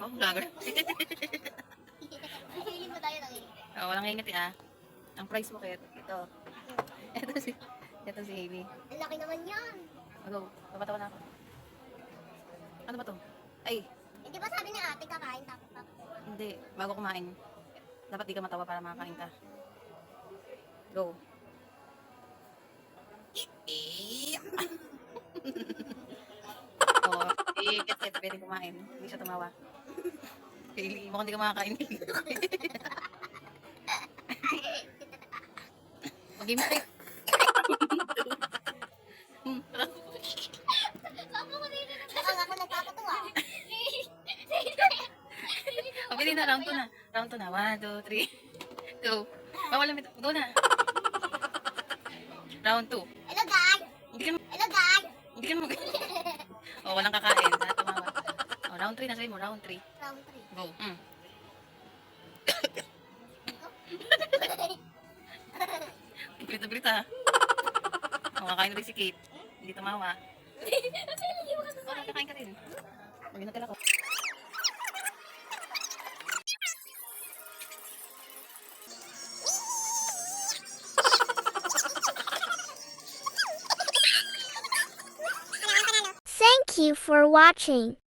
Oh, vlogger. Hiling mo tayo ng ingit. Oh, walang ingiti ah. Ang price mo kaya ito. Ito si Hailey. Ang laki naman yan. Go, papatawa na ako. Ano ba to? Ay, Hindi ba sabi ni ate kakain tapos? hindi. Bago kumain. Dapat di ka matawa para makakain ka. Go. Oo. Kasi pwede kumain. Hindi siya tumawa. Hailey, mukhang di ka makakain. Mag-game tayo. Baka nga ako nagpapatuwa. Pabili na, round 2 na. Round 2 na. 1, 2, 3. Go. Bawal na. Go na. Round 2. Hello guys! Hindi ka Hello guys! Hindi ka mag... Oh, walang kakain. Lahat tumawa. Oh, round 3 na sabihin mo. Round 3. Round 3. Go. Bilit na bilit ha. Oh, kakain rin si Kate. Hindi tumawa. Oh, kakain ka rin. Huwag na ko. Thank you for watching.